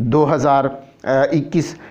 2021।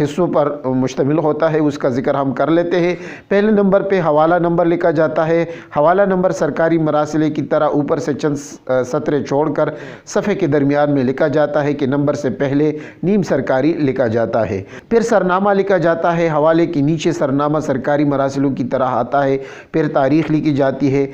حصوں پر مشتمل ہوتا ہے، اس کا ذکر ہم کر لیتے ہیں۔ پہلے نمبر پہ حوالہ نمبر لکھا جاتا ہے۔ حوالہ نمبر سرکاری مراسلے کی طرح اوپر سے چند سطریں چھوڑ کر صفحے کے درمیان میں لکھا جاتا ہے کہ نمبر سے پہلے نیم سرکاری لکھا جاتا ہے۔ پھر سرنامہ لکھا جاتا ہے، حوالے کے نیچے سرنامہ سرکاری مراسلوں کی طرح آتا ہے۔ پھر تاریخ لکھی جاتی ہے،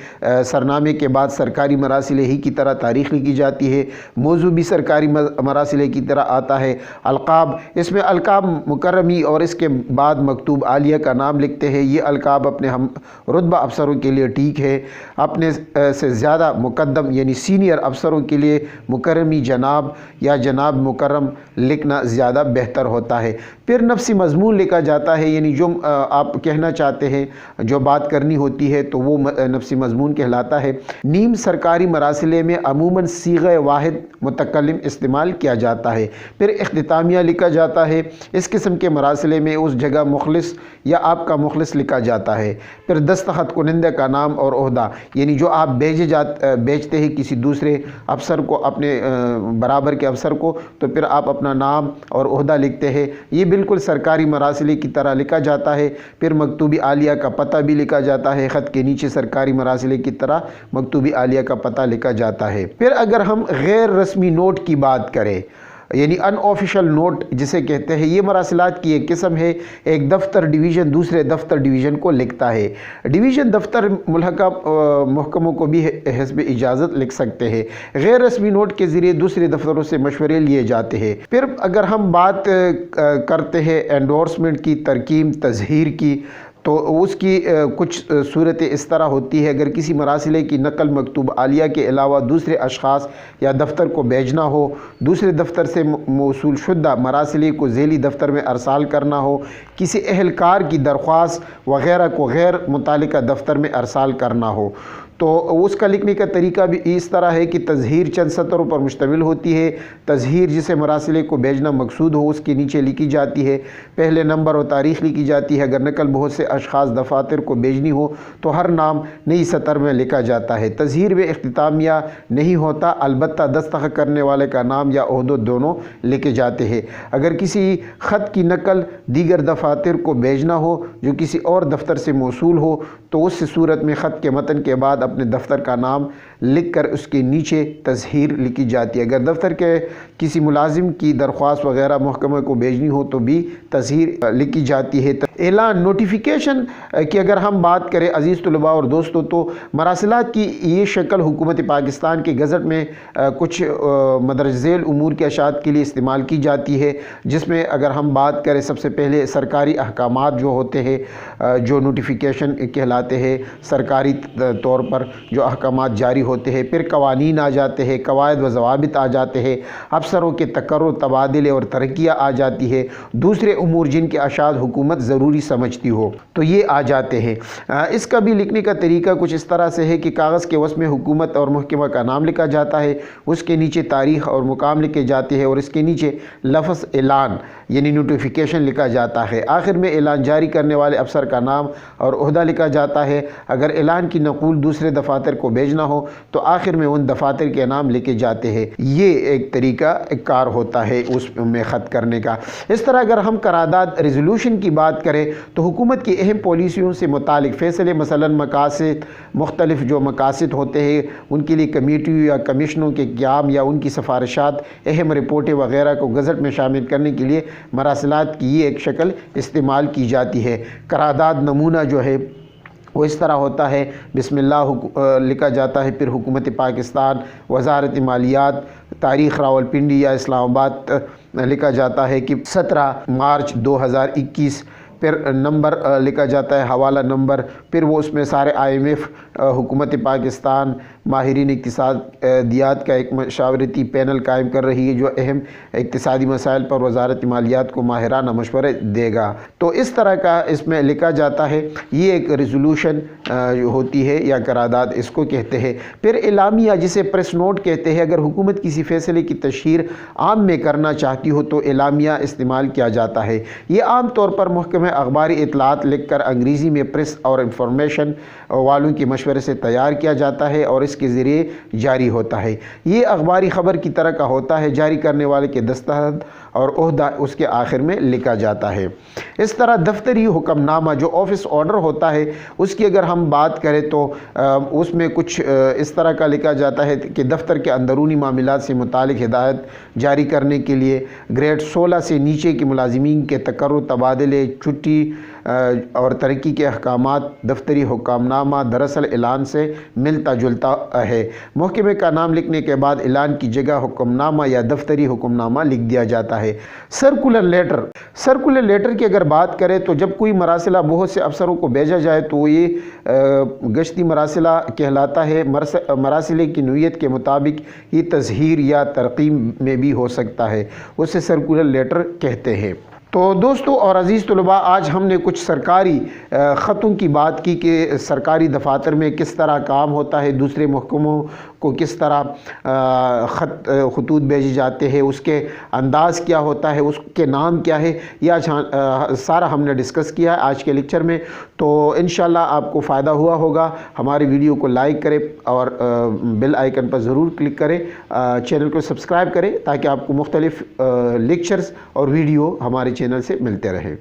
سرنامے کے بعد سرکاری مراسلے ہی کی طرح تاریخ لکھی جاتی ہے۔ موضوع بھی سرکاری مراسلے کی طرح آتا ہے۔ القاب، اس میں القاب مکرمی اور اس کے بعد مکتوب عالیہ کا نام لکھتے ہیں۔ یہ القاب اپنے ہم رتبہ افسروں کے لیے ٹھیک ہے، اپنے سے زیادہ مقدم یعنی سینئر افسروں کے لیے مکرمی جناب یا جناب مکرم لکھنا زیادہ بہتر ہوتا ہے۔ پھر نفسی مضمون لکھا جاتا ہے، یعنی جو آپ کہنا چاہتے ہیں، جو بات کرنی ہوتی ہے تو وہ نفسی مضمون کہلاتا ہے۔ نیم سرکاری مراسلے میں عموماً صیغہ واحد متکلم استعمال کیا جاتا ہے۔ پھر اختتامیہ لکھا جاتا ہے، اس قسم کے مراسلے میں اس جگہ مخلص یا آپ کا مخلص لکھا جاتا ہے۔ پھر دستخط کنندہ کا نام اور عہدہ، یعنی جو آپ بھیجتے ہیں کسی دوسرے افسر کو، اپنے برابر کے افسر کو، تو پھر آپ اپنا نام اور عہدہ لکھتے ہیں۔ یہ بالکل سرکاری مراسلے کی طرح لکھا جاتا ہے۔ پھر مکتوبی عالیہ کا پتہ بھی لکھا جاتا ہے، خط کے نیچے سرکاری مراسلے کی طرح مکتوبی عالیہ کا پتہ لکھا جاتا ہے۔ پھر اگر ہم غیر رسمی نوٹ کی بات کریں، یعنی ان آفیشل نوٹ جسے کہتے ہیں، یہ مراسلات کی ایک قسم ہے۔ ایک دفتر ڈویژن دوسرے دفتر ڈویژن کو لکھتا ہے۔ ڈویژن دفتر ملحقہ محکموں کو بھی حسب اجازت لکھ سکتے ہیں۔ غیر رسمی نوٹ کے ذریعے دوسرے دفتروں سے مشورے لیے جاتے ہیں۔ پھر اگر ہم بات کرتے ہیں انڈورسمنٹ کی، ترقیم تظہیر کی، تو اس کی کچھ صورتیں اس طرح ہوتی ہے۔ اگر کسی مراسلے کی نقل مکتوب عالیہ کے علاوہ دوسرے اشخاص یا دفتر کو بھیجنا ہو، دوسرے دفتر سے موصول شدہ مراسلے کو ذیلی دفتر میں ارسال کرنا ہو، کسی اہلکار کی درخواست وغیرہ کو غیر متعلقہ دفتر میں ارسال کرنا ہو، تو اس کا لکھنے کا طریقہ بھی اس طرح ہے کہ تظہیر چند سطروں پر مشتمل ہوتی ہے۔ تظہیر جسے مراسلے کو بھیجنا مقصود ہو، اس کے نیچے لکھی جاتی ہے۔ پہلے نمبر اور تاریخ لکھی جاتی ہے۔ اگر نقل بہت سے اشخاص دفاتر کو بھیجنی ہو تو ہر نام نئی سطر میں لکھا جاتا ہے۔ تظہیر میں اختتامیہ نہیں ہوتا، البتہ دستخط کرنے والے کا نام یا عہدہ دونوں لکھے جاتے ہیں۔ اگر کسی خط کی نقل دیگر دفاتر کو بھیجنا ہو جو کسی اور دفتر سے موصول ہو، تو اس صورت میں خط کے متن کے بعد اپنے دفتر کا نام لکھ کر اس کے نیچے تظہیر لکھی جاتی ہے۔ اگر دفتر کے کسی ملازم کی درخواست وغیرہ محکمہ کو بھیجنی ہو تو بھی تظہیر لکھی جاتی ہے۔ اعلان نوٹیفیکیشن کی اگر ہم بات کریں عزیز طلباء اور دوستوں، تو مراسلات کی یہ شکل حکومت پاکستان کے گزٹ میں کچھ مندرجہ ذیل امور کی اشاعت کے لیے استعمال کی جاتی ہے، جس میں اگر ہم بات کریں سب سے پہلے سرکاری احکامات جو ہوتے ہیں، جو نوٹیفیکیشن کہلاتے ہیں، سرکاری طور پر جو احکامات جاری ہوتے ہیں۔ پھر قوانین آ جاتے ہیں، قواعد و ضوابط آ جاتے ہیں، افسروں کے تقرر، تبادلے اور ترقیاں آ جاتی ہے، دوسرے امور جن کی اشاعت حکومت ضروری سمجھتی ہو تو یہ آ جاتے ہیں۔ اس کا بھی لکھنے کا طریقہ کچھ اس طرح سے ہے کہ کاغذ کے وسط میں حکومت اور محکمہ کا نام لکھا جاتا ہے، اس کے نیچے تاریخ اور مقام لکھے جاتے ہیں، اور اس کے نیچے لفظ اعلان یعنی نوٹیفیکیشن لکھا جاتا ہے۔ آخر میں اعلان جاری کرنے والے افسر کا نام اور عہدہ لکھا جاتا ہے۔ اگر اعلان کی نقول دوسرے دفاتر کو بھیجنا ہو تو آخر میں ان دفاتر کے نام لکھے جاتے ہیں۔ یہ ایک طریقہ کار ہوتا ہے اس میں خط کرنے کا۔ اس طرح اگر ہم قرارداد ریزولوشن کی بات کریں تو حکومت کی اہم پالیسیوں سے متعلق فیصلے، مثلا مقاصد، مختلف جو مقاصد ہوتے ہیں ان کے لیے کمیٹیوں یا کمیشنوں کے قیام یا ان کی سفارشات، اہم رپورٹیں وغیرہ کو گزٹ میں شامل کرنے کے لیے مراسلات کی یہ ایک شکل استعمال کی جاتی ہے۔ قرارداد نمونہ جو ہے وہ اس طرح ہوتا ہے، بسم اللہ لکھا جاتا ہے، پھر حکومت پاکستان، وزارت مالیات، تاریخ راولپنڈی یا اسلام آباد لکھا جاتا ہے کہ 17 مارچ 2021، پھر نمبر لکھا جاتا ہے، حوالہ نمبر، پھر وہ اس میں سارے IMF، حکومت پاکستان، ماہرین اقتصادیات کا ایک مشاورتی پینل قائم کر رہی ہے جو اہم اقتصادی مسائل پر وزارت مالیات کو ماہرانہ مشورے دے گا۔ تو اس طرح کا اس میں لکھا جاتا ہے، یہ ایک ریزولوشن ہوتی ہے یا قرارداد اس کو کہتے ہیں۔ پھر اعلامیہ جسے پریس نوٹ کہتے ہیں، اگر حکومت کسی فیصلے کی تشہیر عام میں کرنا چاہتی ہو تو اعلامیہ استعمال کیا جاتا ہے۔ یہ عام طور پر محکمہ اخباری اطلاعات لکھ کر انگریزی میں پریس اور انفارمیشن والوں کے مشورے سے تیار کیا جاتا ہے اور اس کے ذریعے جاری ہوتا ہے۔ یہ اخباری خبر کی طرح کا ہوتا ہے، جاری کرنے والے کے دستخط اور عہدہ اس کے آخر میں لکھا جاتا ہے۔ اس طرح دفتری حکم نامہ جو آفس آرڈر ہوتا ہے اس کی اگر ہم بات کریں تو اس میں کچھ اس طرح کا لکھا جاتا ہے کہ دفتر کے اندرونی معاملات سے متعلق ہدایت جاری کرنے کے لیے گریڈ 16 سے نیچے کے ملازمین کے تقرر، تبادلے، چھٹی اور ترقی کے احکامات۔ دفتری حکم نامہ دراصل اعلان سے ملتا جلتا ہے۔ محکمے کا نام لکھنے کے بعد اعلان کی جگہ حکم نامہ یا دفتری حکم نامہ لکھ دیا جاتا ہے۔ سرکولر لیٹر کی اگر بات کریں تو جب کوئی مراسلہ بہت سے افسروں کو بھیجا جائے تو یہ گشتی مراسلہ کہلاتا ہے۔ مراسلے کی نوعیت کے مطابق یہ تظہیر یا ترقیم میں بھی ہو سکتا ہے، اسے سرکولر لیٹر کہتے ہیں۔ تو دوستو اور عزیز طلباء، آج ہم نے کچھ سرکاری خطوں کی بات کی کہ سرکاری دفاتر میں کس طرح کام ہوتا ہے، دوسرے محکموں کو کس طرح خطوط بھیجے جاتے ہیں، اس کے انداز کیا ہوتا ہے، اس کے نام کیا ہے، یہ آج سارا ہم نے ڈسکس کیا ہے آج کے لیکچر میں۔ تو انشاءاللہ آپ کو فائدہ ہوا ہوگا۔ ہماری ویڈیو کو لائک کریں اور بیل آئیکن پر ضرور کلک کریں، چینل کو سبسکرائب کریں تاکہ آپ کو مختلف لیکچرز اور ویڈیو ہمارے چینل سے ملتے رہیں۔